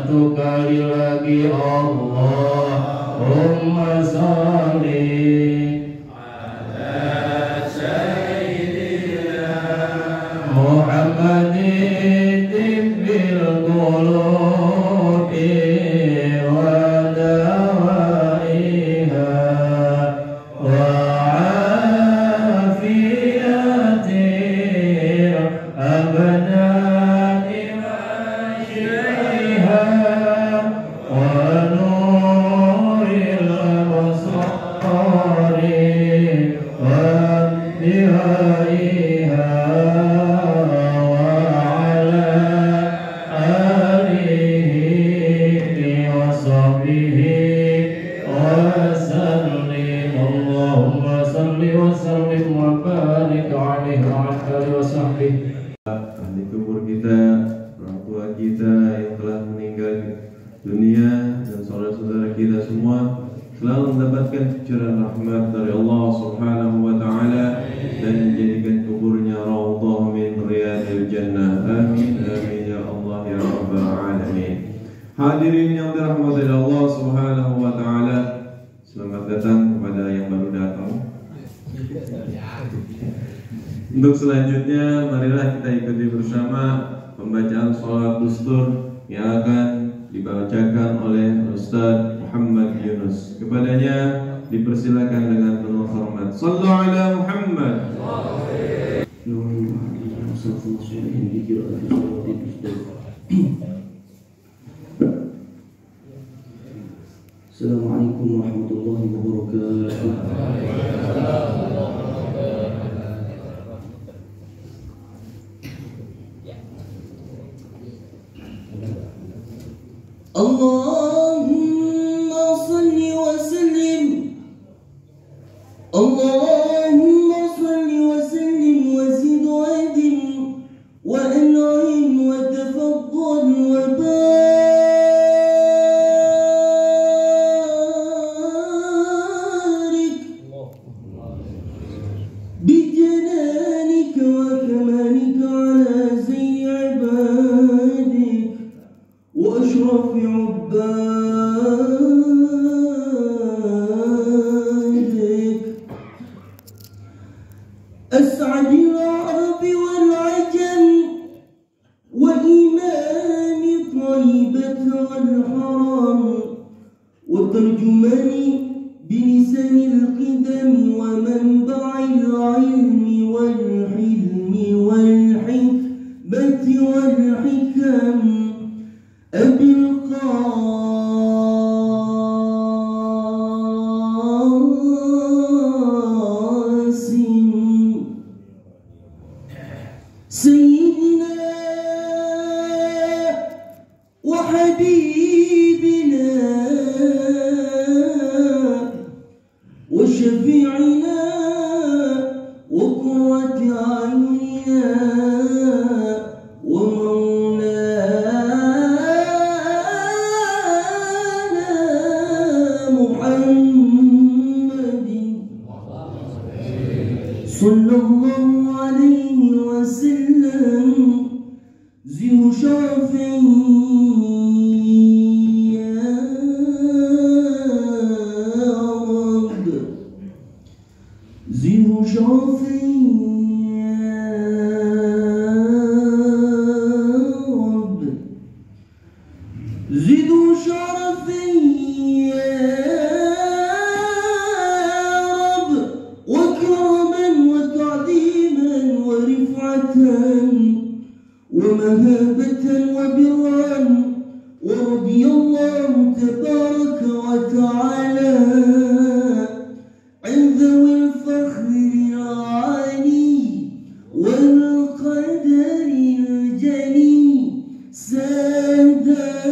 satu kali lagi Allahumma sholli ala sayyidina Muhammadin tibbil qulubi wa dawaiha wa afiyatil abdani wa syaiha wa nuril absari wa bihaiha ahli kubur kita, orang tua kita yang telah meninggal dunia, dan saudara-saudara kita semua selalu mendapatkan cucuran rahmat dari Allah Subhanahu wa Ta'ala dan menjadikan kuburnya raudhah min riyadil jannah. Amin amin ya Allah ya rabbal alamin. Hadirin yang dirahmati Allah Subhanahu wa Ta'ala, selamat datang kepada yang baru datang. Untuk selanjutnya, marilah kita ikuti bersama pembacaan sholat dustur yang akan dibacakan oleh Ustaz Muhammad Yunus. Kepadanya dipersilakan dengan penuh hormat. Sallu ala Muhammad. Assalamualaikum warahmatullahi wabarakatuh. Allahumma salli wa sallim, Allahumma salli wa sallim wa zid wa adim wa an'im wa tafaddal wa barik bijalanika wa kamanika ala zayyi ibadik وأشرف عبادك أسعد العرب والعجم وإمام طيبة والحرم وترجمان بلسان القدم ومنبع العلم والحلم والحكمة والحكم أبي القاسم سيدنا وحبيبنا وشفيعنا وقرة أعيننا صلى الله عليه وسلم ذو شرفين يا رب، ذو شرفين يا رب، ذو شرفين ومهابة وبرا، ورضي الله تبارك وتعالى عن ذوي الفخر العالي والقدر الجلي ساداتنا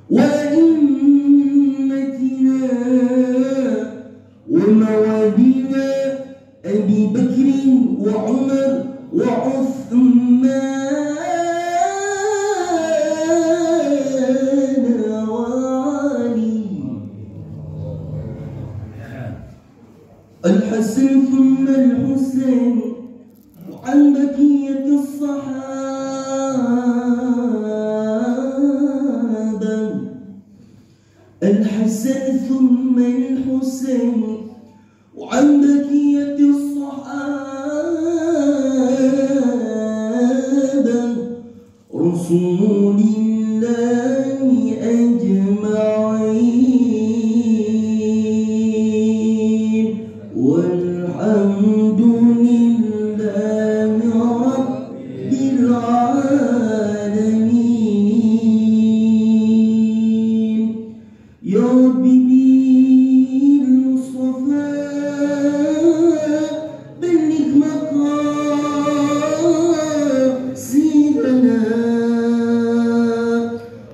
وأئمتنا وموالينا أبي بكر وعمر وعثمان وعلي، الحسن ثم الحسين، وعن بقية الصحابة الحسن ثم الحسين وعن بقية الصحابة رسول الله أجمعين والحمد لله رب العالمين يا ربي بالمصطفى بلغ مقاصدنا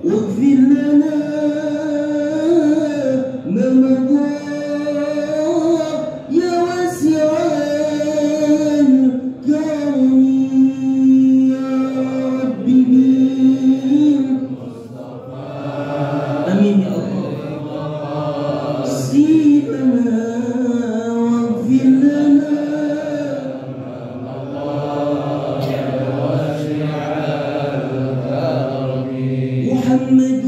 واغفر لنا ما مضى يا واسع الكرم يا ربي بالمصطفى آمين يا الله سيدنا واغفر لنا محمد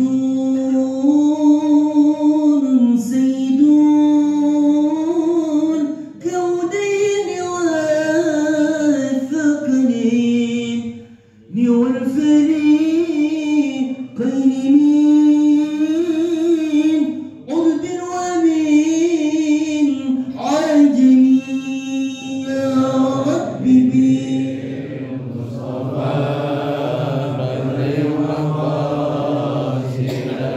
سيد الكونين والثقلين والفريقين من عرب ومن عجم يا ربي بالمصطفى بلغ مقاصدنا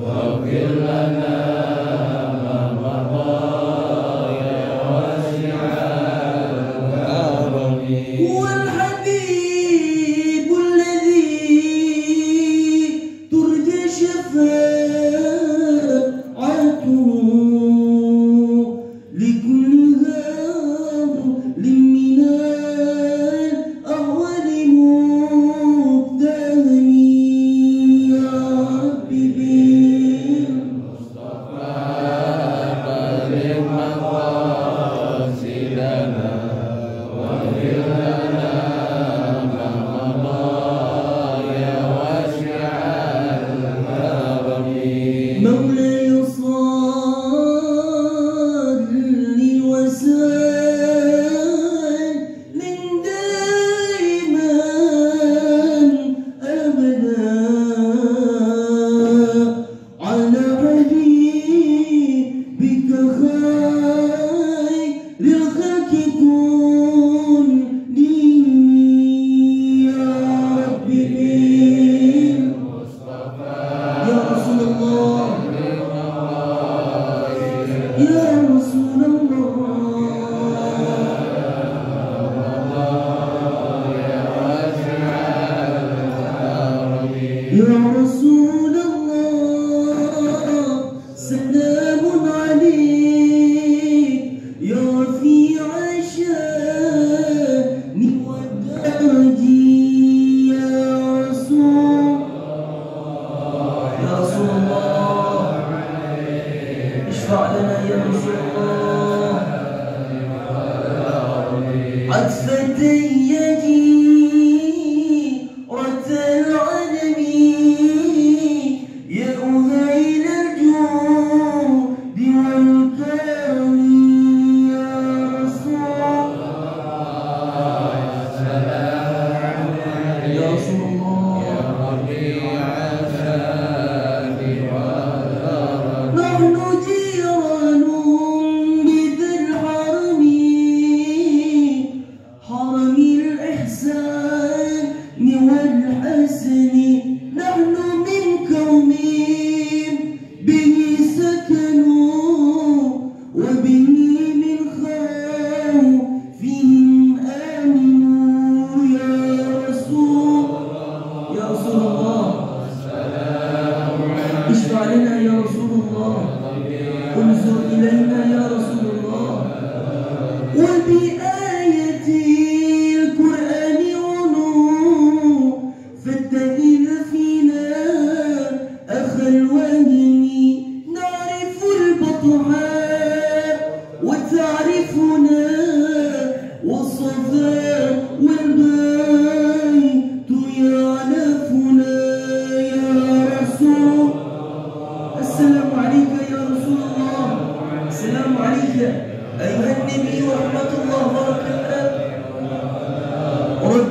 واغفر لنا ما مضى يا واسع الكرم والحبيب الذي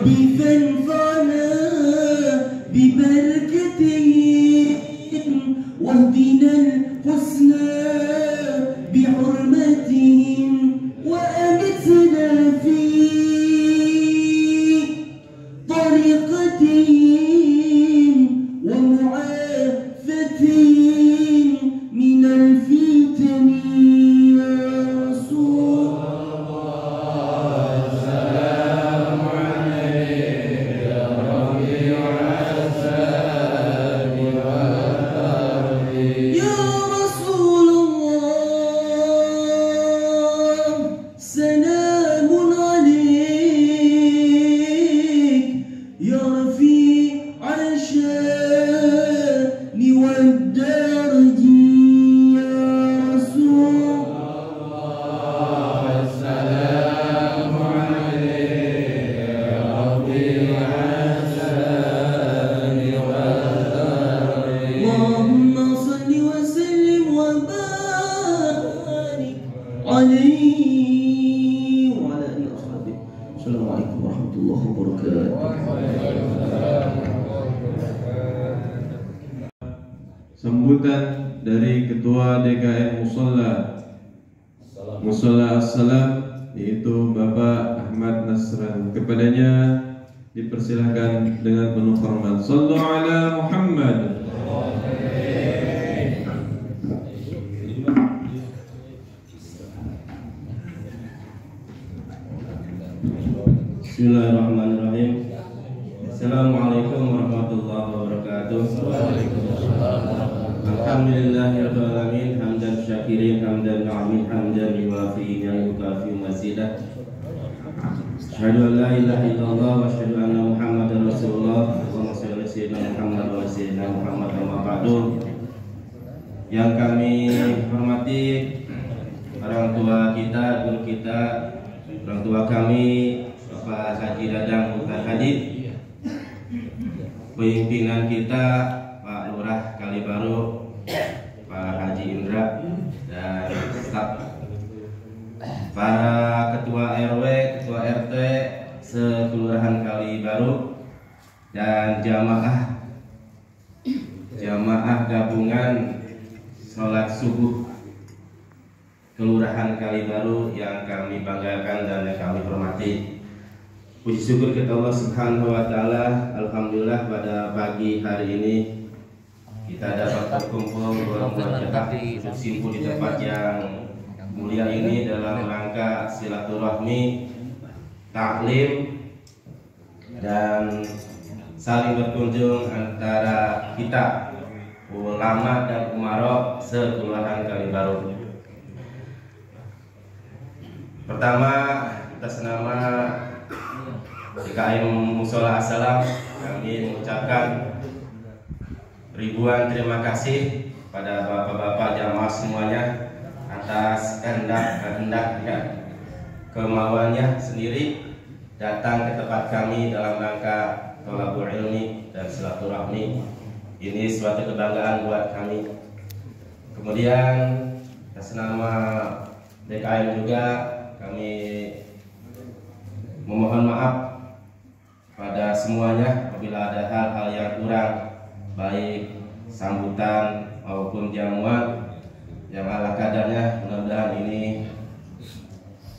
ربي فانفعنا ببركتهم واهدنا الحسنى بحرمتهم وأمتنا في طريقتهم ومعافتهم من الفتن يا رسول يا رسول الله سلام عليك يا رفيع الشان والدرج يا رسول اللهم صل وسلم وبارك عليه وعلى آله وصحبه. السلام عليكم ورحمة الله وبركاته. Sambutan dari Ketua DKM Musola Assalam, yaitu Bapak Ahmad Nasran. Kepadanya dipersilahkan dengan penuh hormat. Sallu ala Muhammad. Bismillahirrahmanirrahim. Assalamualaikum warahmatullahi wabarakatuh. Alhamdulillahirabbil alamin, hamdan syakirin, hamdan na'imin, hamdan yuwafi ni'mahu mazidah. Asyhadu an la ilaha illallah wa asyhadu anna Muhammadar Rasulullah. Allahumma shalli ala sayyidina Muhammad wa ala sayyidina Muhammad wa ba'du. Yang kami hormati orang tua kita, guru kita, orang tua kami, Bapak Haji Dadang Bukan Haji, pimpinan kita Pak Lurah Kalibaru, Pak Haji Indra, dan staf, para ketua RW, ketua RT sekelurahan Kalibaru, dan jamaah gabungan sholat subuh Kelurahan Kalibaru yang kami banggakan dan yang kami hormati. Puji syukur kepada Allah Subhanahu wa taala. Alhamdulillah pada pagi hari ini kita dapat berkumpul bersimpul di tempat yang mulia ini dalam rangka silaturahmi, taklim, dan saling berkunjung antara kita ulama dan umarok sekelurahan Kalibaru. Pertama, atas nama DKM Musola Assalam, kami mengucapkan ribuan terima kasih pada bapak-bapak jamaah semuanya atas kehendak kemauannya sendiri datang ke tempat kami dalam rangka thalabul ilmi dan silaturahmi. Ini suatu kebanggaan buat kami. Kemudian atas nama DKM juga kami memohon maaf pada semuanya apabila ada hal-hal yang kurang, baik sambutan maupun jamuan yang ala kadarnya. Mudah-mudahan ini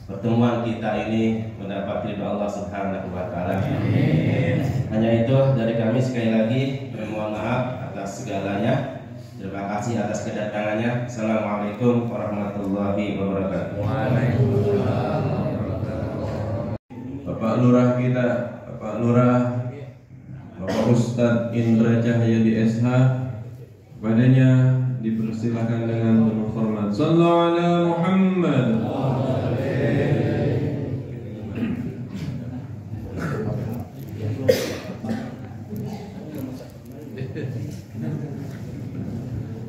pertemuan kita ini mendapat ridho Allah Subhanahu wa taala. Hanya itu dari kami, sekali lagi mohon maaf atas segalanya. Terima kasih atas kedatangannya. Assalamualaikum warahmatullahi wabarakatuh. Bapak Lurah kita, Bapak Lurah, Bapak Ustadz Indra Cahyadi SH, padanya dipersilakan dengan penuh hormat. Sallu ala Muhammad.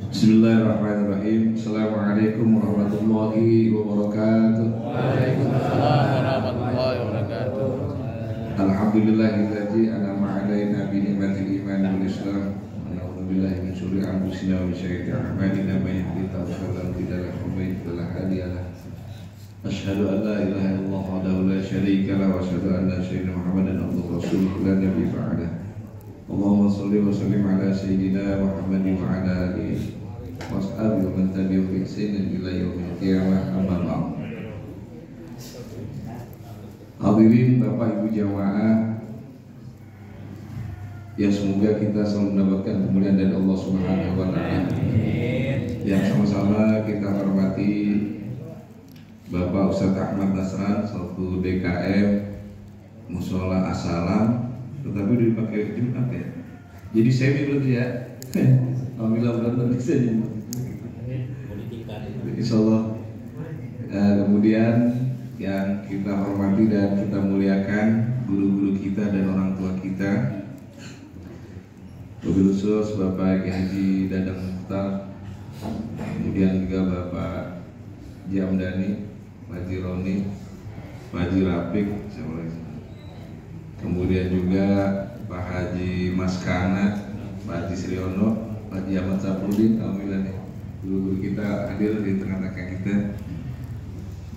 Bismillahirrahmanirrahim. Assalamualaikum warahmatullahi wabarakatuh. Waalaikumsalam warahmatullahi wabarakatuh. Alhamdulillahilladzi an'ama 'alaina bi ni'matil iman wal islam. Alhamdulillah min syururi anfusina wa min sayyiati a'malina may yahdihillahu fala mudilla lahu wa may yudlil fala hadiya lahu. Asyhadu an la ilaha illallah wahdahu la syarika lahu wa asyhadu anna sayyidina Muhammadan abduhu wa rasuluh. ila nabi ba'da. Allahumma shalli wa sallim ala sayyidina Muhammadin wa ala alihi wa ashabihi wa man tabi'ahum bi ihsanin ila yaumil qiyamah, amma ba'd. Hadirin Bapak Ibu jamaah yang semoga kita selalu mendapatkan kemuliaan dari Allah Subhanahu wa taala. Yang sama-sama kita hormati Bapak Ustadz Ahmad Nasran selaku DKM Mushola As-Salam, tetapi dipakai Jumat ya. Jadi semi berarti ya. Alhamdulillah benar bisa Jumat. Insyaallah. Kemudian yang kita hormati dan kita muliakan guru-guru kita dan orang tua kita, wabil khusus Bapak Haji Dadang Mukhtar, kemudian juga Bapak Jamdani, Pak Haji Roni, Pak Haji Rapik, kemudian juga Pak Haji Maskana, Pak Haji Sriono, Pak Haji Ahmad Sapudin. Alhamdulillah nih guru-guru kita hadir di tengah-tengah kita.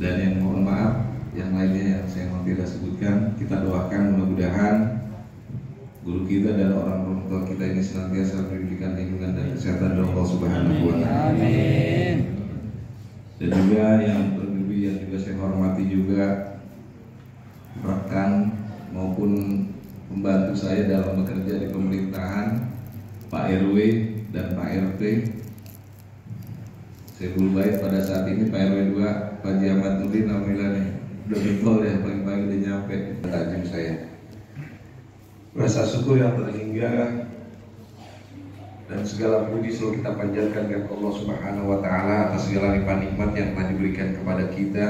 Dan yang mohon maaf yang lainnya yang saya mau tidak sebutkan, kita doakan mudah-mudahan guru kita dan orang tua kita ini senantiasa diberikan lindungan dan kesehatan dari Allah Subhanahu wa taala. Amin. Dan juga yang berlebih yang juga saya hormati juga rekan maupun pembantu saya dalam bekerja di pemerintahan, Pak RW dan Pak RT. Saya belum baik pada saat ini Pak RW 2, Pak Ahmad Nurdin, alhamdulillah nih udah betul ya, pagi-pagi udah nyampe tajam saya. Rasa syukur yang terhingga dan segala puji selalu kita panjatkan kepada Allah Subhanahu wa taala atas segala nikmat yang telah diberikan kepada kita,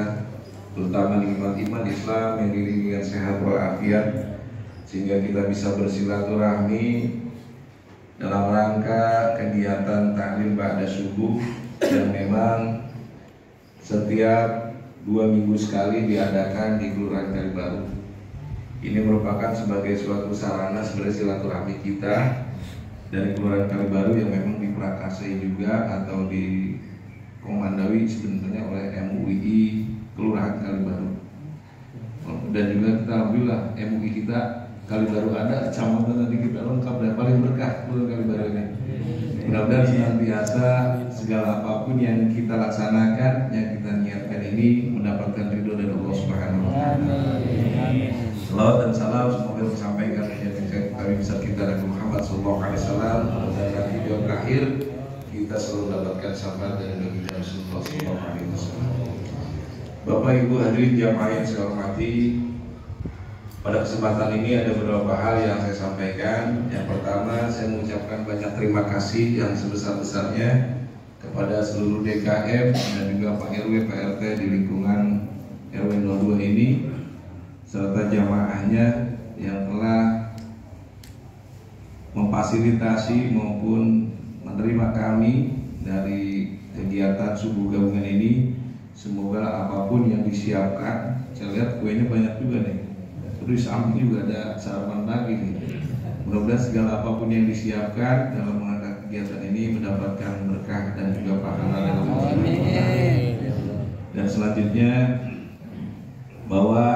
terutama nikmat iman Islam yang diiringi dengan sehat walafiat, sehingga kita bisa bersilaturahmi dalam rangka kegiatan taklim ba'da subuh yang memang setiap 2 minggu sekali diadakan di Kelurahan Kalibaru. Ini merupakan sebagai suatu sarana sebagai silaturahmi kita dari Kelurahan Kalibaru yang memang diprakasai juga atau dikomandoi sebenarnya oleh MUI Kelurahan Kalibaru. Dan juga kita alhamdulillah MUI kita Kalibaru ada, kecamatan tadi kita lengkap dan paling berkah Kelurahan Kalibaru ini. Mudah-mudahan senantiasa segala apapun yang kita laksanakan, yang kita niatkan ini mendapatkan ridho dari Allah Subhanahu wa taala. Salawat dan salam semoga disampaikan kepada kami besar kita Nabi Muhammad SAW, dan nanti di akhir kita selalu mendapatkan syafaat dari Nabi Rasulullah SAW. Bapak Ibu hadirin jamaah yang saya hormati, pada kesempatan ini ada beberapa hal yang saya sampaikan. Yang pertama, saya mengucapkan banyak terima kasih yang sebesar-besarnya kepada seluruh DKM dan juga Pak RW, Pak RT di lingkungan RW 02 ini, serta jamaahnya yang telah memfasilitasi maupun menerima kami dari kegiatan subuh gabungan ini. Semoga apapun yang disiapkan, saya lihat kuenya banyak juga nih. Terus samping juga ada sarapan pagi nih. Mudah-mudahan segala apapun yang disiapkan dalam mengadakan kegiatan ini mendapatkan berkah dan juga pahala dalam Amin. Dan selanjutnya bahwa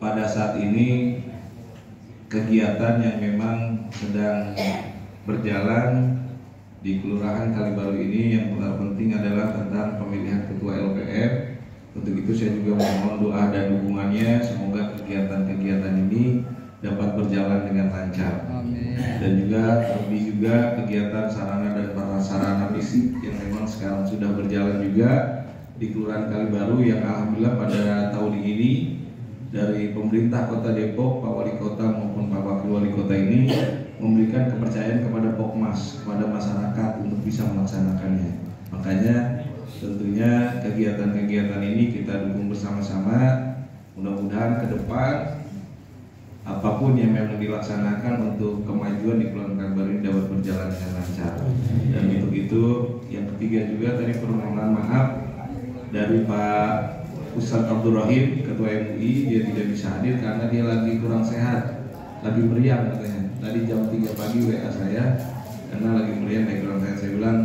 pada saat ini kegiatan yang memang sedang berjalan di Kelurahan Kalibaru ini yang paling penting adalah tentang pemilihan ketua LPM. Untuk itu saya juga mohon doa dan dukungannya, semoga kegiatan-kegiatan ini dapat berjalan dengan lancar. Amin. Dan juga terlebih juga kegiatan sarana dan prasarana fisik yang memang sekarang sudah berjalan juga di Kelurahan Kalibaru, yang alhamdulillah pada tahun ini dari pemerintah Kota Depok, Pak Wali Kota maupun Pak Wakil Wali Kota ini memberikan kepercayaan kepada Pokmas, kepada masyarakat untuk bisa melaksanakannya. Makanya tentunya kegiatan-kegiatan ini kita dukung bersama-sama. Mudah-mudahan ke depan apapun yang memang dilaksanakan untuk kemajuan di Kelurahan Kalibaru ini dapat berjalan dengan lancar. Dan untuk itu yang ketiga juga tadi permohonan maaf dari Pak Ustadz Abdul Rahim, Ketua MUI, dia tidak bisa hadir karena dia lagi kurang sehat, lagi meriang katanya. Tadi jam 3 pagi WA saya karena lagi meriang, lagi kurang sehat. Saya bilang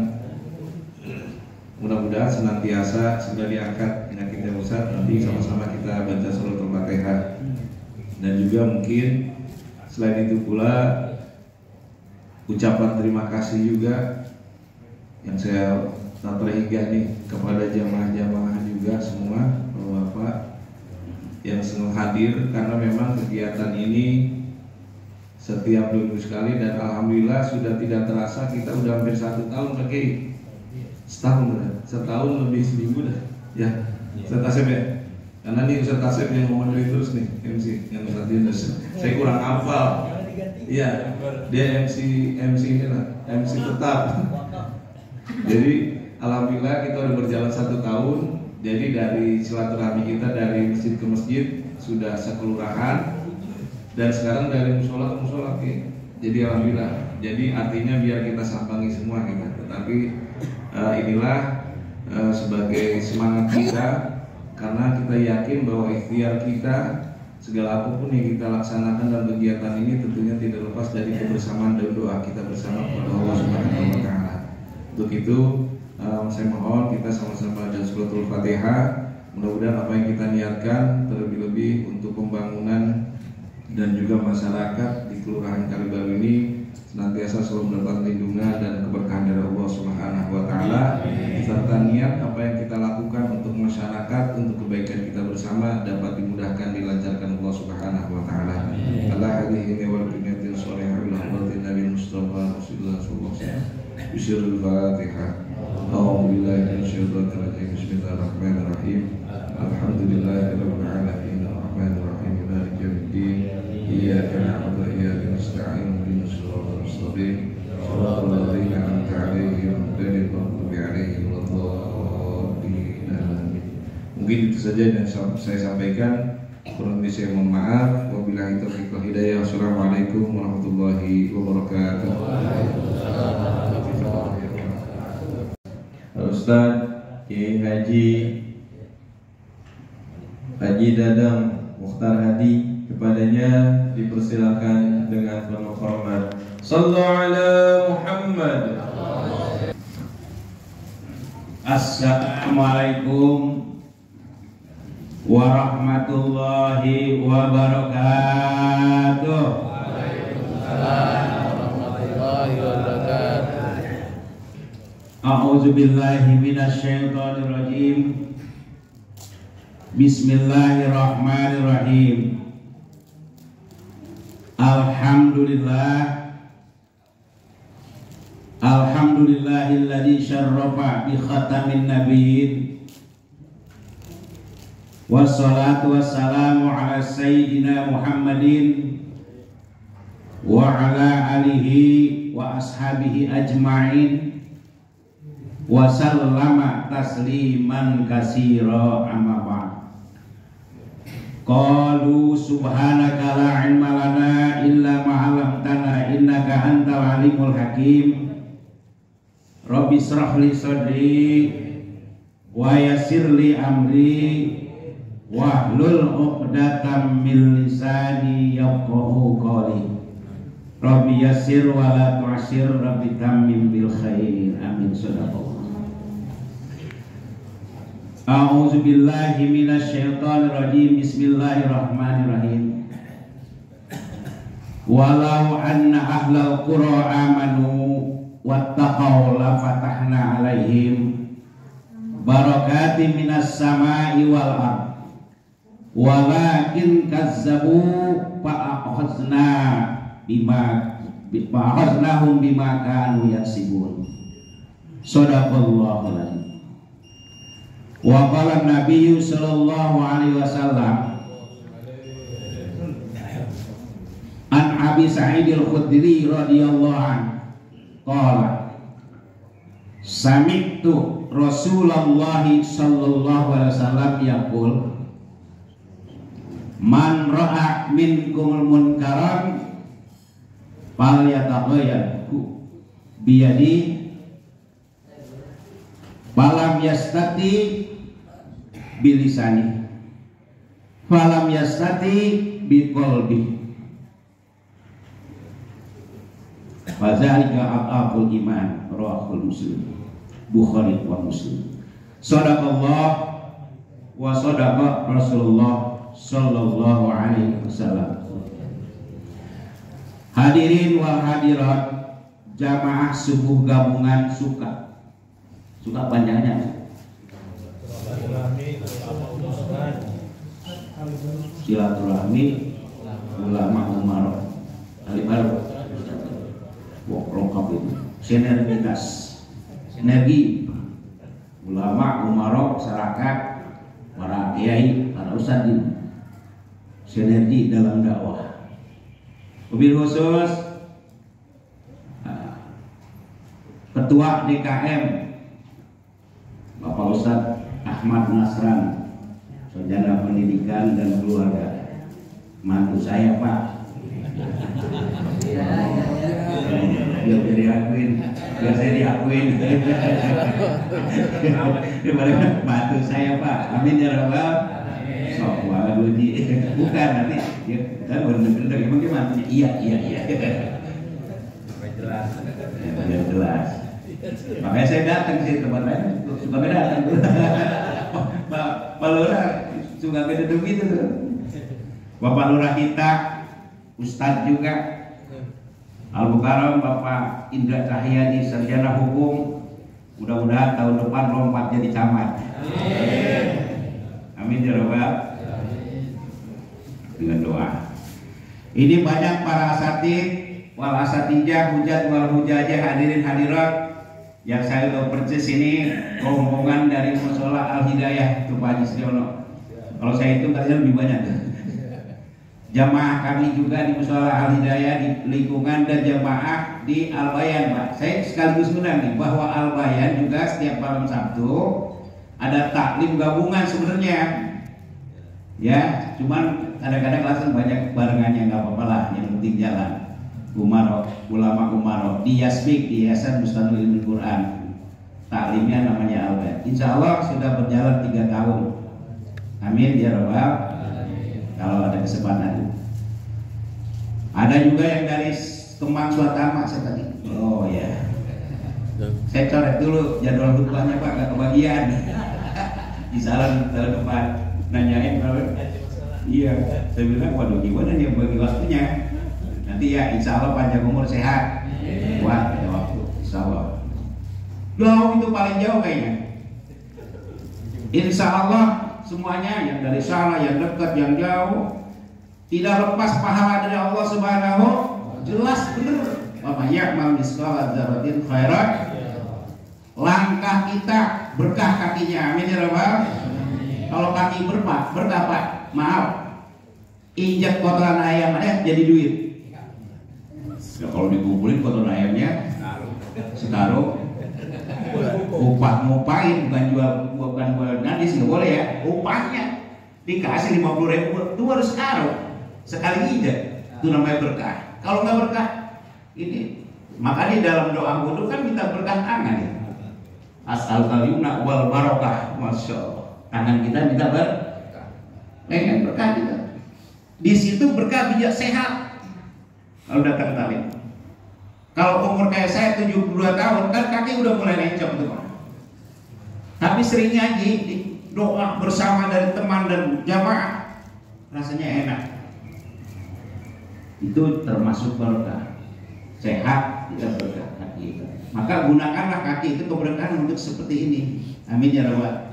mudah-mudahan senantiasa sudah diangkat penyakitnya Ustadz, nanti sama-sama kita baca suratul Fatihah. Dan juga mungkin Selain itu pula ucapan terima kasih juga yang saya tak terhingga nih kepada jamaah-jamaah juga semua, Bapak yang senang hadir, karena memang kegiatan ini setiap minggu sekali dan alhamdulillah sudah tidak terasa kita udah hampir 1 tahun pakai setahun lebih seminggu dah ya. Ustaz Asep ya, karena nih Ustaz Asep yang ngomong terus nih MC yang Ustaz Yunus, saya kurang hafal. Iya, dia MC ini lah, MC tetap. Jadi alhamdulillah kita udah berjalan 1 tahun. Jadi dari silaturahmi kita dari masjid ke masjid sudah sekelurahan, dan sekarang dari musola ke musola. Jadi alhamdulillah. Jadi artinya biar kita sampangi semua kita. Tetapi inilah sebagai semangat kita, karena kita yakin bahwa ikhtiar kita, segala apapun yang kita laksanakan dalam kegiatan ini tentunya tidak lepas dari kebersamaan dan doa kita bersama kepada Allah Subhanahu wa taala. Untuk itu saya mohon kita sama-sama baca suratul Fatihah. Mudah-mudahan apa yang kita niatkan, terlebih-lebih untuk pembangunan dan juga masyarakat di Kelurahan Kalibaru ini senantiasa selalu mendapat lindungan dan keberkahan dari Allah Subhanahu wa taala, serta niat apa yang kita lakukan untuk masyarakat, untuk kebaikan kita bersama dapat dimudahkan, dilancarkan Allah Subhanahu wa taala. Allah hadhihi wal binyatin shalihah bil hadratin Nabi Mustafa Rasulullah sallallahu alaihi wasallam. Bismillahirrahmanirrahim. A'udzubillahi minasyaitonir rajim. Bismillahirrahmanirrahim. Alhamdulillahirabbil alamin. Arrahmanirrahim. Maliki yaumiddin. Iyyaka na'budu wa iyyaka nasta'in. Ihdinas siratal mustaqim. Shiratal ladzina an'amta 'alaihim ghairil maghdubi 'alaihim waladdallin. Amin. Mungkin itu saja yang saya sampaikan. Kurang lebih saya mohon maaf. Wabillahi taufiq wal hidayah. Wassalamualaikum warahmatullahi wabarakatuh. Ustaz Kiai Haji Dadang Mukhtar Hadi, kepadanya dipersilakan dengan penuh hormat. Sallu ala Muhammad. Assalamualaikum warahmatullahi wabarakatuh. Waalaikumsalam warahmatullahi wabarakatuh. A'udzu billahi minasyaitonir rajim. Bismillahirrahmanirrahim. Alhamdulillahilladzi syarrafa bi khatamin nabiyyin. Wassalatu wassalamu ala sayyidina Muhammadin wa ala alihi wa ashabihi ajma'in wa sallama tasliman katsira, amma ba'd. Qalu subhanaka la ilma lana illa ma 'allamtana innaka antal alimul hakim. Rabbi shrah li sadri wa yassir li amri wahlul 'uqdatam min lisani yafqahu qawli. Rabbi yassir wa la tu'assir, Rabbi tammim bil khair. Amin. Shadaqallah. A'udzu billahi minasyaitonir rajim. Bismillahirrahmanirrahim. Walau anna ahlal qura amanu wattaqaw la fatahna alaihim barakatin minas samai wal ard walakin kazzabu fa'akhadnahum bima kanu yaksibun. Shadaqallahul azim. Wa qala Nabi sallallahu alaihi wasallam an Abi Sa'id al-Khudri radhiyallahu anhu qala sami'tu Rasulullah sallallahu alaihi wasallam yaqul man ra'a minkumul munkaran falyataghayyarhu biyadi falam yastati bilisani falam yastati biqalbi fadzalika aqaqul iman. Rawahul Muslim, Bukhari wa Muslim. Shadaqallah wa shadaqa Rasulullah sallallahu alaihi wasallam. Hadirin wal hadirat jamaah subuh gabungan suka panjangnya silaturahmi ulama umaroh alibaru lengkap itu sinergi ulama umaroh masyarakat para kiai para ustadz sinergi dalam dakwah. Wabil khusus Ketua DKM Bapak Ustadz Ahmad Nasran, Sarjana Pendidikan dan Keluarga, mantu saya Pak. Biar diakuin, biar saya diakuin. Mantu saya Pak, amin ya rabbal. Sok waduh bukan nanti ya, kan bener-bener emang dia mantunya iya. Jelas. Makanya saya datang sih tempat lain, suka beda datang. Pak Lurah suka beda begitu tuh. Bapak Lurah kita, Ustadz juga, Al Mukarram Bapak Indra Cahyadi, sarjana hukum. Mudah-mudahan tahun depan lompat jadi camat. Amin ya rabbal. Dengan doa. Ini banyak para asatid wal asatijah, hujat wal hujajah, hadirin hadirat yang saya udah persis ini rombongan dari Mushola Al Hidayah itu Pak Haji Sriono. Kalau saya itu tadi lebih banyak. Jamaah kami juga di Mushola Al Hidayah di lingkungan dan jamaah di Al Bayan Pak. Saya sekaligus undang nih bahwa Al Bayan juga setiap malam Sabtu ada taklim gabungan sebenarnya. Ya, cuman kadang-kadang langsung banyak barengannya nggak apa-apa lah, yang penting jalan. Ulama Umaro di Yasbik di Yayasan Bustanul Ilmi Quran. Taklimnya namanya Al-Bayan. Insya Allah sudah berjalan 3 tahun. Amin ya rabbal. Kalau ada kesempatan. Ada juga yang dari Kemang Suatama saya tadi. Oh ya. Saya coret dulu jadwal khutbahnya Pak, nggak kebagian. Di salam tahun depan nanyain kalau iya, saya bilang waduh gimana nih bagi waktunya. Nanti ya insya Allah panjang umur sehat. Wah ada waktu insya Allah. Jauh itu paling jauh kayaknya. Insya Allah semuanya yang dari sana, yang dekat, yang jauh tidak lepas pahala dari Allah Subhanahu. Jelas bener. Wa ya'mal misqala dzarratin khairan. Langkah kita berkah kakinya. Amin ya rabbal. Kalau kaki berkah Pak, maaf. Injak kotoran ayam jadi duit. Ya, kalau dikumpulin kotoran ayamnya sekarang ngupain bukan jual nadis nggak boleh ya, upahnya dikasih 50.000 itu harus sekarang sekali injak, itu namanya berkah. Kalau nggak berkah ini, maka di dalam doa wudu kan minta berkah tangan ya. Asal kalimna wal barokah, masya Allah. Tangan kita minta pengen berkah kita. Di situ berkah bijak sehat. Kalau datang talim. Kalau umur kayak saya 72 tahun kan kaki udah mulai lencong tuh Pak. Tapi sering ngaji, doa bersama dari teman dan jamaah rasanya enak. Itu termasuk berkah. Sehat kita berkah kaki kita. Maka gunakanlah kaki itu keberkahan untuk seperti ini. Amin ya rabbal.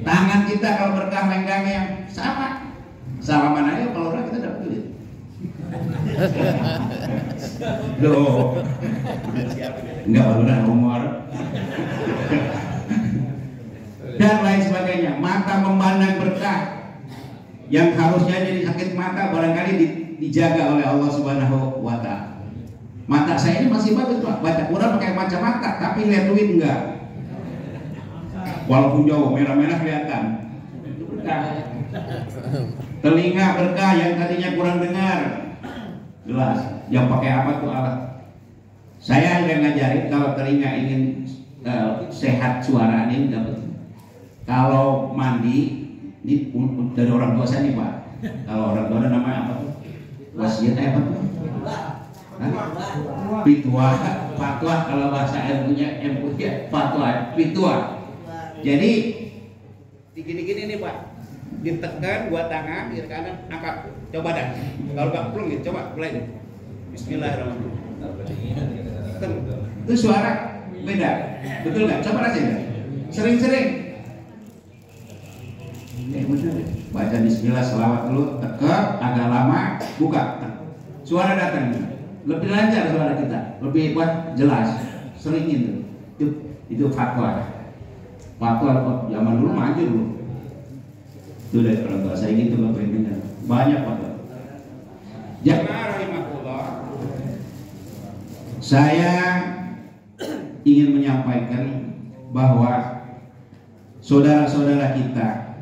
Tangan kita kalau berkah lenggangnya sama. Salaman aja kalau orang kita dapat duit. Loh, enggak udah umur dan lain sebagainya. Mata memandang berkah yang harusnya jadi sakit mata barangkali dijaga oleh Allah Subhanahu wa Ta'ala. Mata saya ini masih bagus Pak, baca Quran pakai kacamata, tapi lihat duit enggak. Walaupun jauh merah-merah kelihatan. Itu berkah. Telinga berkah yang tadinya kurang dengar. Jelas, yang pakai apa tuh alat. Saya yang ngajarin kalau telinga ingin sehat suara ini dapat. Kalau mandi, ini dari orang tua saya nih Pak. Kalau orang tua namanya apa tuh? Wasiat apa tuh? Pitwa, fatwa kalau bahasa ilmunya fatwa, pitwa. Jadi gini-gini nih Pak. Ditekan dua tangan, kiri kanan, angkat, coba dah. Kalau nggak plung gitu, coba mulai. Bismillahirrahmanirrahim. Itu suara beda, betul nggak? Coba rasain. Sering-sering. Bener. Baca Bismillah, selawat dulu, tekep, agak lama, buka. Suara datang. Lebih lancar suara kita, lebih buat jelas. Seringin tuh. Itu fatwa. Fatwa zaman dulu maju dulu. Itu dari orang tua saya gitu nggak pengen dengar. Banyak fatwa. Jamaah rahimahullah. Saya ingin menyampaikan bahwa saudara-saudara kita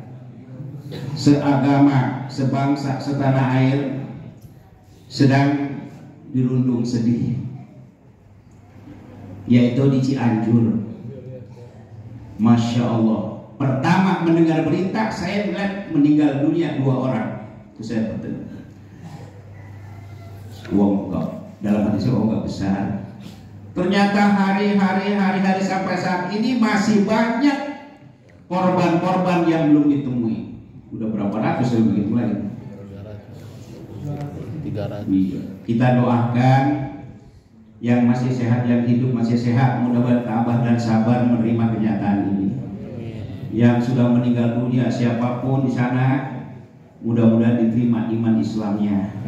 seagama, sebangsa, setanah air sedang dirundung sedih, yaitu di Cianjur. Masya Allah, pertama mendengar berita saya melihat meninggal dunia 2 orang. Itu saya bertanya, uang enggak, dalam hati saya enggak besar. Ternyata hari-hari sampai saat ini masih banyak korban-korban yang belum ditemui. Udah berapa ratus saya begitu lagi. 300. Iya. Kita doakan yang masih sehat, yang hidup masih sehat, mudah-mudahan tabah dan sabar menerima kenyataan ini. Yang sudah meninggal dunia siapapun di sana, mudah-mudahan diterima iman Islamnya,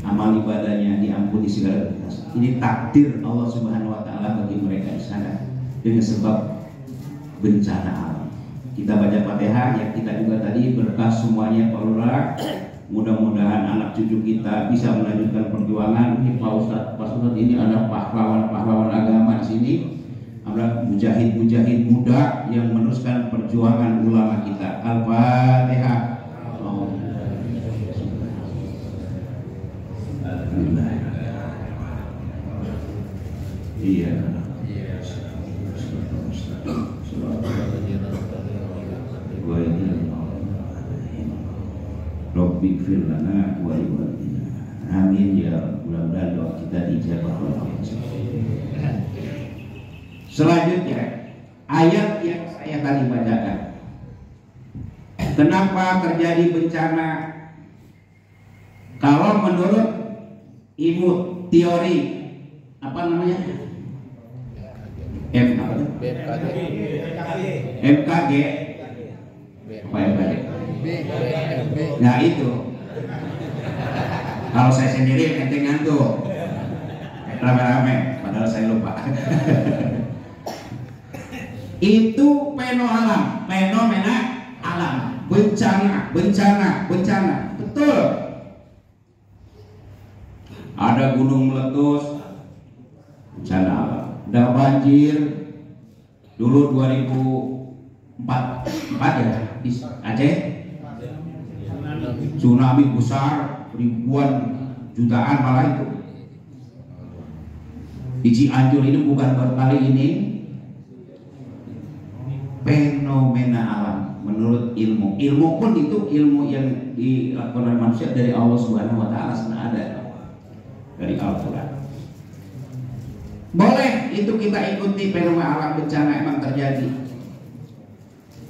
amal ibadahnya diampuni segala dosa. Ini takdir Allah Subhanahu wa taala bagi mereka di sana dengan sebab bencana alam. Kita baca Fatihah, yang kita juga tadi berkah semuanya Pak Lurah. Mudah-mudahan anak cucu kita bisa melanjutkan perjuangan. Ini Pak Ustadz ini ada pahlawan agama di sini. Ada mujahid-mujahid muda yang meneruskan perjuangan ulama kita. Al-Fatihah. Iya. Rabbi fir lana wa liwalidina. Amin ya, mudah-mudahan doa kita dijabah oleh Allah. Selanjutnya ayat yang saya tadi bacakan. Kenapa terjadi bencana? Kalau menurut ilmu teori apa namanya? MKG. Apa MKG? Nah itu. Kalau saya sendiri ente ngantuk. Rame-rame, padahal saya lupa. Itu fenomena alam, bencana. Betul. Ada gunung meletus, bencana alam. Ada banjir. Dulu 2004 ya di Aceh, tsunami besar, ribuan jutaan malah itu. Di Cianjur ini bukan baru kali ini. Fenomena alam menurut ilmu pun itu ilmu yang dilakukan oleh manusia dari Allah Subhanahu wa taala, sudah ada dari Al-Qur'an. Boleh itu kita ikuti fenomena alam, bencana emang terjadi,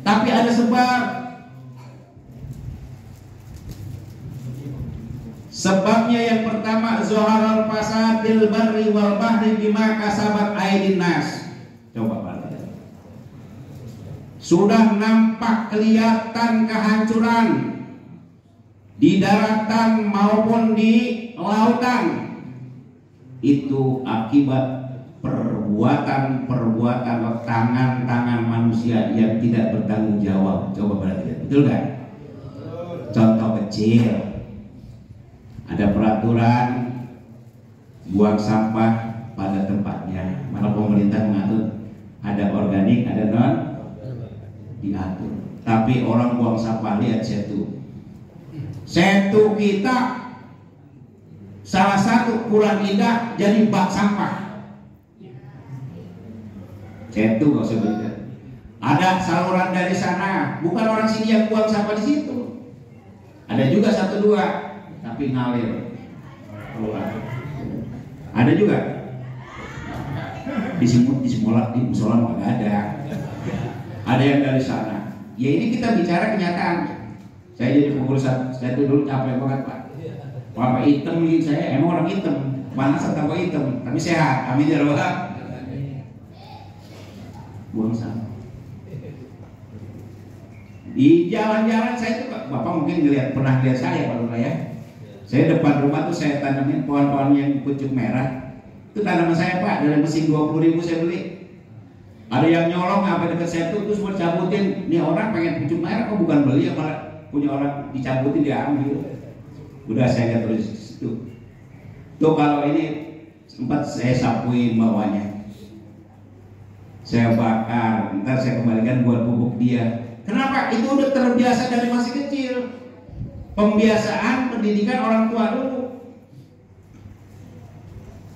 tapi ada sebab. Sebabnya yang pertama, zoharal fasad bil barri wal bahri bima kasabat aydin nas. Coba Pak, sudah nampak kelihatan kehancuran di daratan maupun di lautan. Itu akibat perbuatan tangan manusia yang tidak bertanggung jawab. Coba perhatikan, betul kan? Contoh kecil, ada peraturan buang sampah pada tempatnya. Malah pemerintah mengatur ada organik, ada non diatur. Tapi orang buang sampah, lihat setu kita salah satu kurang indah jadi bak sampah. Setu nggak usah berikan. Ada saluran dari sana, bukan orang sini yang buang sampah di situ. Ada juga 1-2 tapi ngalir keluar. Ada juga di musola nggak ada. Ada yang dari sana. Ya ini kita bicara kenyataan. Saya jadi pengurus, saya tuh dulu capek banget Pak. Bapak hitam nih, saya emang orang hitam. Panas tambah hitam, tapi sehat. Amin ya rabbal alamin. Buang sampah. Di jalan-jalan saya tuh, Bapak mungkin pernah lihat saya Pak Lurah ya. Saya depan rumah tuh saya tanamin pohon-pohon yang pucuk merah. Itu tanaman saya Pak, dari mesin 20.000 saya beli. Ada yang nyolong sampai dekat saya tuh terus mau cabutin. Nih orang pengen pucuk merah kok bukan beli, malah punya orang dicabutin diambil. Udah saya lihat terus di situ. Tuh kalau ini sempat saya sapuin bawahnya, saya bakar, ntar saya kembalikan buat pupuk dia. Kenapa? Itu udah terbiasa dari masih kecil. Pembiasaan pendidikan orang tua dulu.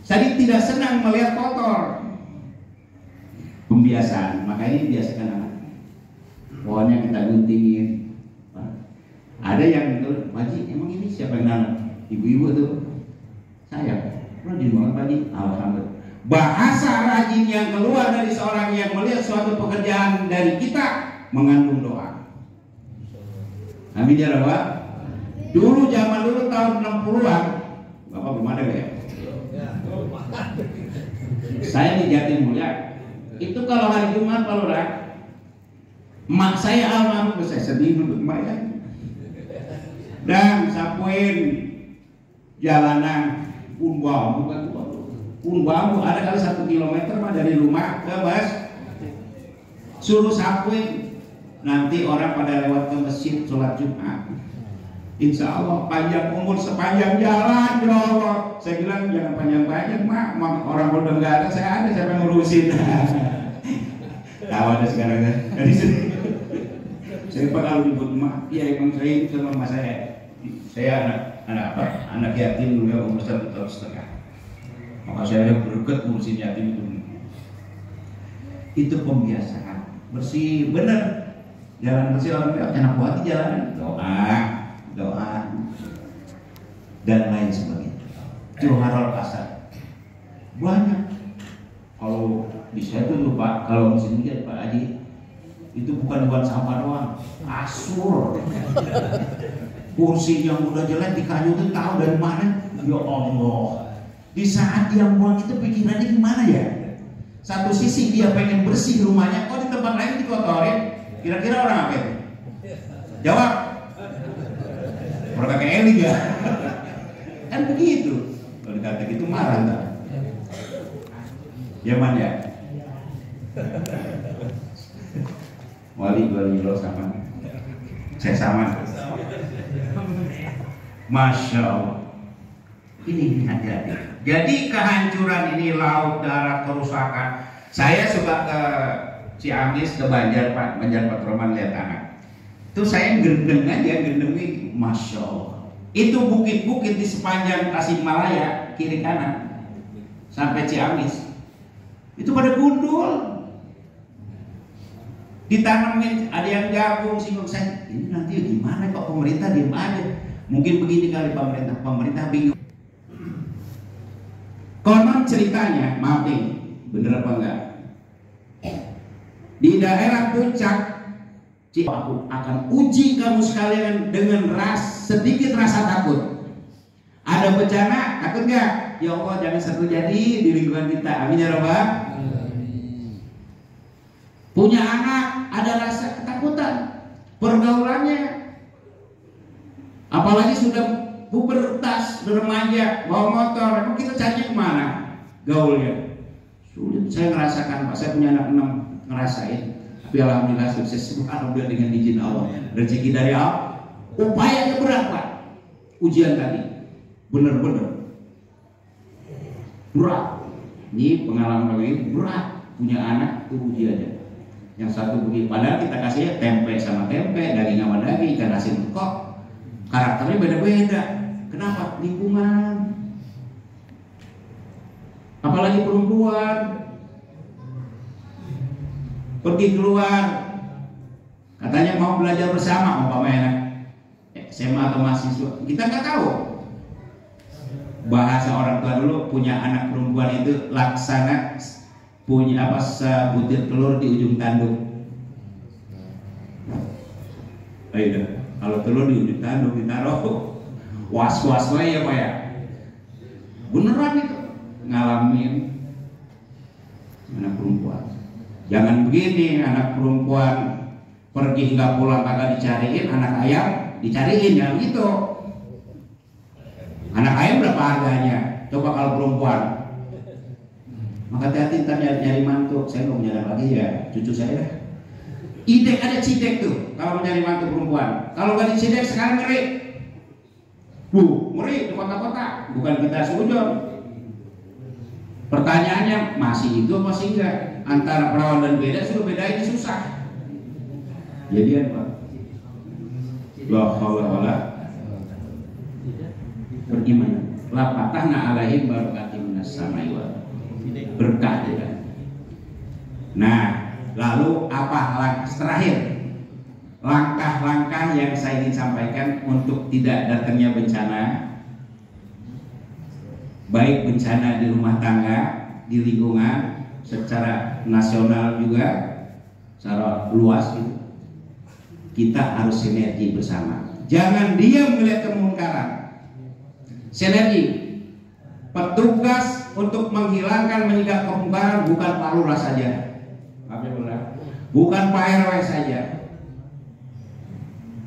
Saya tidak senang melihat kotor. Pembiasaan, makanya dibiasakan anak. Pohonnya kita guntingin. Ada yang itu, Pak Haji, emang ini siapa yang nanam? Ibu-ibu tuh. Saya, rajin banget Pak Haji. Alhamdulillah. Bahasa rajin yang keluar dari seorang yang melihat suatu pekerjaan dari kita mengandung doa. Amin ya Rabbal. Dulu zaman dulu tahun 60-an, Bapak belum ada ya? Saya di Jatimulya. Itu kalau hari Jumat Pak Lurah, emak saya almarhum, saya sedih duduk emak ya. Dan sapuin jalanan pun bambu ada kali 1 kilometer mah dari rumah ke Bas. Suruh sapuin, nanti orang pada lewat ke masjid sholat Jumat. Insya Allah panjang umur sepanjang jalan ya Allah. Saya bilang jangan panjang-panjang mak, orang udah nggak ada, saya ada, siapa yang ngurusin. Tahu ada sekarang kan? Dari sini. Saya kalau nyebut mak, ya emang saya itu sama mas saya. Saya anak yatim dulu ya, umur 1,5 tahun. Maka saya berdekat ngurusin yatim itu. Itu pembiasaan bersih, bener. Jalan bersih orang enak banget jalanan. Doa dan lain sebagainya. Johar pasar banyak. Kalau di saya tuh lupa, kalau musim hujan Pak Haji itu bukan sampah doang, kasur, kursi yang udah jelek dikanyutin tahu dari mana. Ya Allah, di saat dia buang itu pikirannya gimana ya? Satu sisi dia pengen bersih rumahnya, kok di tempat lain dikotorin. Kira-kira orang apa itu? Jawab. Orang kakek Eli ya. Kan begitu. Kalau dikata gitu marah enggak? Yaman ya. Wali lo sama. Saya sama. Masya Allah. Ini hati-hati. Jadi kehancuran ini, laut, darat, kerusakan. Saya suka ke Ciamis, ke Banjar Pak, Banjar Patroman lihat anak. Itu saya gendeng aja, gendengnya, Masya Allah. Itu bukit-bukit di sepanjang Tasikmalaya, kiri kanan, sampai Ciamis. Itu pada gundul. Ditanamin, ada yang jagung, singgung. Saya, ini nanti gimana kok pemerintah diem aja? Mungkin begini kali pemerintah bingung. Konon ceritanya, maaf nih, bener apa enggak? Di daerah puncak, aku akan uji kamu sekalian dengan sedikit rasa takut. Ada bencana, takut nggak? Ya Allah, jangan terjadi di lingkungan kita. Amin ya Rabbal. Punya anak, ada rasa ketakutan, pergaulannya, apalagi sudah pubertas, remaja, bawa motor, emang kita carinya kemana? Gaulnya sulit. Saya ngerasakan, Pak, saya punya anak 6, ngerasain. Tapi alhamdulillah sukses, alhamdulillah dengan izin Allah, rezeki dari Allah. Upayanya berat Pak, ujian tadi bener-bener berat. Ini pengalaman lagi berat, punya anak itu ujiannya. Yang satu begini, padahal kita kasih tempe sama tempe, daging sama daging, ikan asin kok karakternya beda-beda. Kenapa? Lingkungan, apalagi perempuan pergi keluar, katanya mau belajar bersama, umpamanya SMA atau mahasiswa, kita nggak tahu. Bahasa orang tua dulu, punya anak perempuan itu laksana punya apa, sebutir telur di ujung tanduk. Ayo, kalau telur di ujung tanduk ditaruh was-was ya Pak ya. Beneran itu. ngalamin anak perempuan. Jangan begini, anak perempuan pergi nggak pulang kagak dicariin, anak ayam dicariin, ya gitu. Anak ayam berapa harganya? Coba kalau perempuan. Maka hati-hati ntar nyari mantu. Saya mau nyari lagi ya, cucu saya dah. Idek ada cidek tuh kalau mencari mantu perempuan. Kalau nggak dicidek sekarang ngeri. Ngeri di kota-kota. Bukan kita seujung. Pertanyaannya masih hidup masih enggak? Antara perawan dan beda sudah beda ini susah. Jadian Pak. La haula wala beriman. La fatahna alaihim barakatim minas samai wal berkah ya. Nah, lalu apa langkah terakhir? Langkah-langkah yang saya ingin sampaikan untuk tidak datangnya bencana, baik bencana di rumah tangga, di lingkungan, secara nasional juga, secara luas gitu. Kita harus sinergi bersama. Jangan diam melihat kemungkaran. Sinergi. Petugas untuk menghilangkan menyegah kemungkaran bukan Pak Lurah saja. Bukan Pak RW saja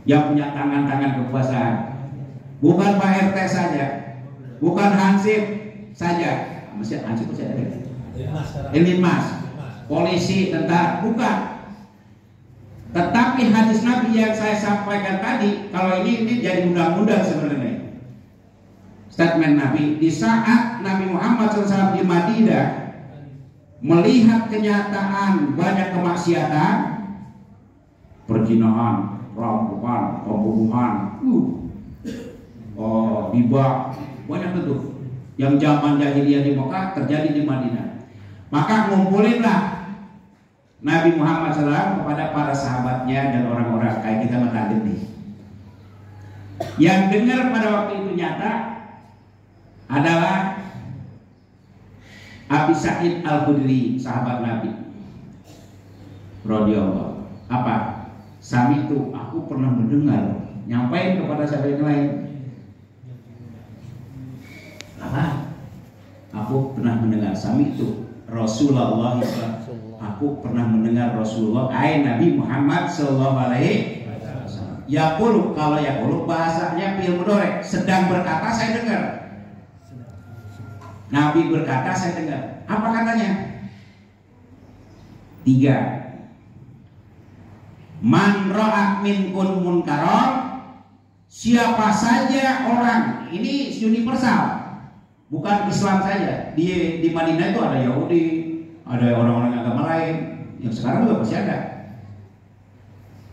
yang punya tangan-tangan kekuasaan. Bukan Pak RT saja. Bukan Hansip saja. Masih Hansip saja ada. Linmas, polisi, tentara, bukan. Tetapi hadis Nabi yang saya sampaikan tadi, kalau ini jadi undang-undang sebenarnya. Statement Nabi, di saat Nabi Muhammad SAW di Madinah melihat kenyataan banyak kemaksiatan, perzinahan, perampokan, pembunuhan, riba, banyak itu. Yang zaman jahiliyah di Mekah terjadi di Madinah. Maka ngumpulinlah Nabi Muhammad SAW kepada para sahabatnya dan orang-orang kayak kita matalim nih. Yang dengar pada waktu itu nyata adalah Abi Sa'id Al-Khudri, sahabat Nabi radhiyallahu. Apa? Sami itu aku pernah mendengar, nyampain kepada sahabat yang lain. Apa? Aku pernah mendengar Sami itu Rasulullah, aku pernah mendengar Rasulullah, Nabi Muhammad sallallahu alaihi wasallam. Yaqulu, kalau yaqulu bahasanya fi'il mudhari, sedang berkata saya dengar. Nabi berkata saya dengar. Apa katanya? 3. Man ra'a minkun munkaron, siapa saja orang, ini universal, bukan Islam saja. Di Madinah itu ada Yahudi, ada orang-orang agama lain, yang sekarang juga masih ada.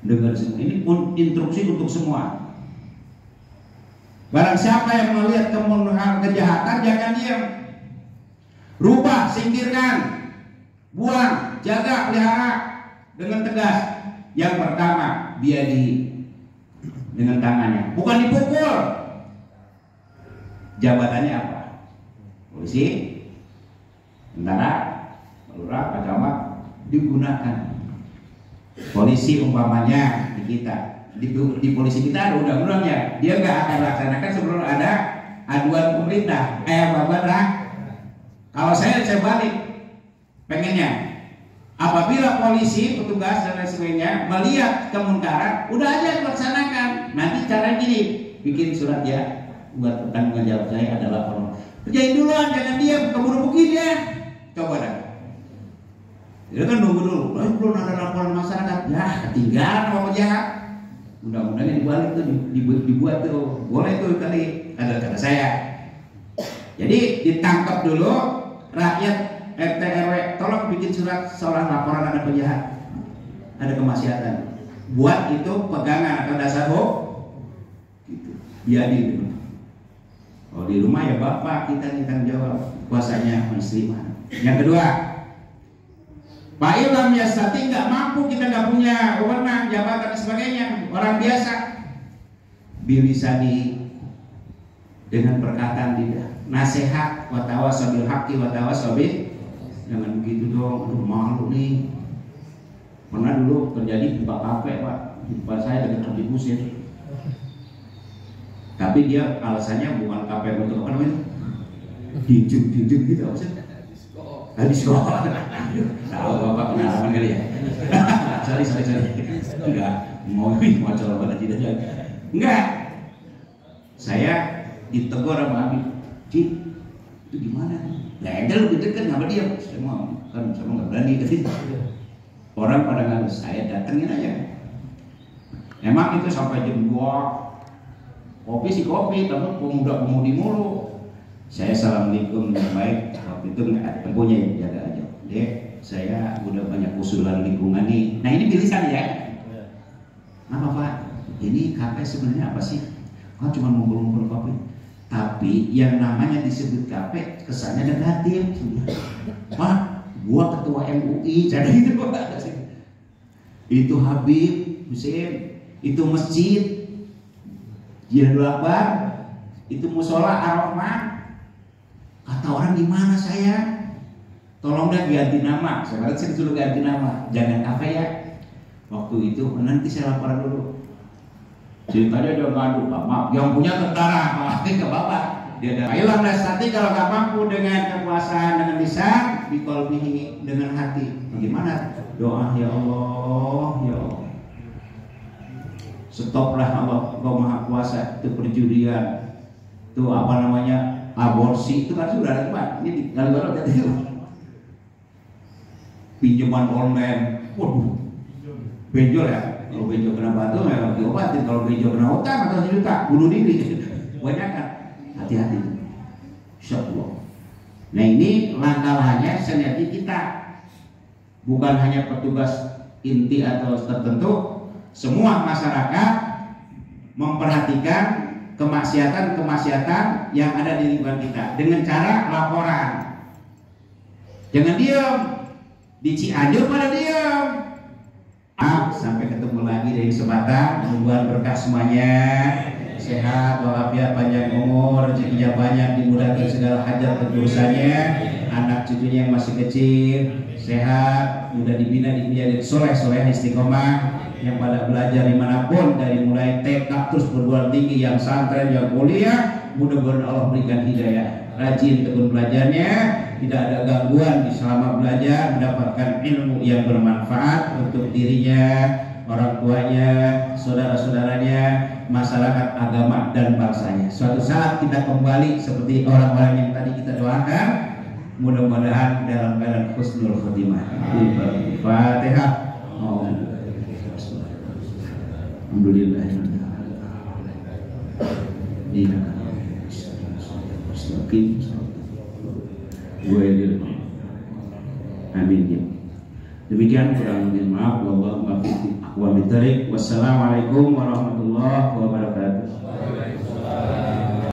Dengar semua. Ini pun instruksi untuk semua. Barang siapa yang melihat kejahatan, jangan diam. Rubah, singkirkan, buang, jaga, pelihara dengan tegas. Yang pertama, biadi, dengan tangannya, bukan dipukul. Jabatannya apa? Polisi, tentara, lurah, camat, digunakan. Polisi umpamanya di kita, di polisi kita ada undang-undangnya, dia nggak akan laksanakan sebelum ada aduan pemerintah. Kalau saya balik, pengennya apabila polisi, petugas dan lain sebagainya melihat kemungkaran, udah aja laksanakan. Nanti cara gini, bikin surat ya, buat tanggung jawab saya adalah kerjain duluan, jangan diam, keburu begini ya. Coba dah. Dia kan nunggu dulu, belum ada laporan masyarakat, ya ketinggalan apa jahat. Undang-undangnya dibalik tuh, dibuat tuh, boleh tuh kali, ada kata saya. Jadi ditangkap dulu. Rakyat RT RW, tolong bikin surat seolah laporan ada penjahat, ada kemaksiatan. Buat itu pegangan atau dasar gitu. Jadi kalau di rumah ya bapak kita tanggung jawab, kuasanya muslimah. Yang kedua, Pak Ilham Yastati nggak mampu, kita nggak punya wewenang, jabatan dan sebagainya, orang biasa. Bilisani, dengan perkataan lidah, nasihat, watawasabil haqqi watawasabil, jangan begitu dong, aduh malu nih. Pernah dulu terjadi buka kafe Pak, tempat saya dekat diusir. Tapi dia alasannya bukan kafe untuk apa namanya, Dijuk gitu maksudnya. Habis kok. Tahu Bapak pengalaman kali ya? Sorry. Enggak, mau coba pada tidak jadi. Enggak. Saya ditegur sama Habib. Cik, itu gimana? Ya ente lebih dekat sama dia. Saya mau nggak berani gitu. Orang pada nggak saya datengin aja. Emang itu sampai jam 2 kopi sih kopi, tapi pemuda-pemudi mulu. Saya assalamualaikum dengan baik. Waktu itu nggak tempuhnya jaga aja. Dek, saya udah banyak usulan lingkungan nih. Nah ini pilihan ya. Apa Pak? Ini KP sebenarnya apa sih? Kok cuma ngumpul-ngumpul kopi? Tapi yang namanya disebut KP kesannya negatif. Pak, gua ketua MUI, jadi itu Pak. Itu Habib Husein, itu masjid Jihadul Akbar, itu musola Ar-Rahman. Kata orang di mana saya? Tolong dah ganti nama. Saya disuruh ganti nama. Jangan KP ya. Waktu itu nanti saya laporan dulu. Ceritanya dia ngadu, Pak, maaf, yang punya tentara, maafin ke Bapak. Dia ada. Ayo anda nanti kalau nggak mampu dengan kekuasaan dengan lisan, biqalbihi dengan hati. Bagaimana? Doa ya Allah, ya Allah. Stoplah Allah, Engkau Maha Kuasa. Itu perjudian, itu apa namanya, aborsi itu kan sudah ada Pak. Ini kalau itu pinjaman online, waduh, benjol ya. Kalau benjol kena batu ya diobatin, kalau benjol kena utang atau juta bunuh diri. Banyak kan, hati-hati. Insyaallah. Nah ini langkah-langkahnya sinergi kita, bukan hanya petugas inti atau tertentu, semua masyarakat memperhatikan kemaksiatan yang ada di lingkungan kita dengan cara laporan. Jangan diam, di Cianjur pada diam. Sampai ketemu lagi dari kesempatan, mudah berkah semuanya, sehat walafiat, panjang umur, rezekinya banyak, dimudahkan segala hajat dan urusannya, anak cucunya yang masih kecil sehat, mudah dibina menjadi soleh istiqomah, yang pada belajar dimanapun dari mulai TK terus perguruan tinggi, yang santren, yang kuliah, mudah-mudahan Allah berikan hidayah, rajin tekun belajarnya, tidak ada gangguan selama belajar, mendapatkan ilmu yang bermanfaat untuk dirinya, orang tuanya, saudara-saudaranya, masyarakat, agama dan bangsanya. Suatu saat kita kembali seperti orang-orang yang tadi kita doakan, mudah-mudahan dalam keadaan husnul khotimah. Fatihah. Alhamdulillah. Amin. Demikian, kurang lebih maaf. Wassalamualaikum warahmatullahi wabarakatuh.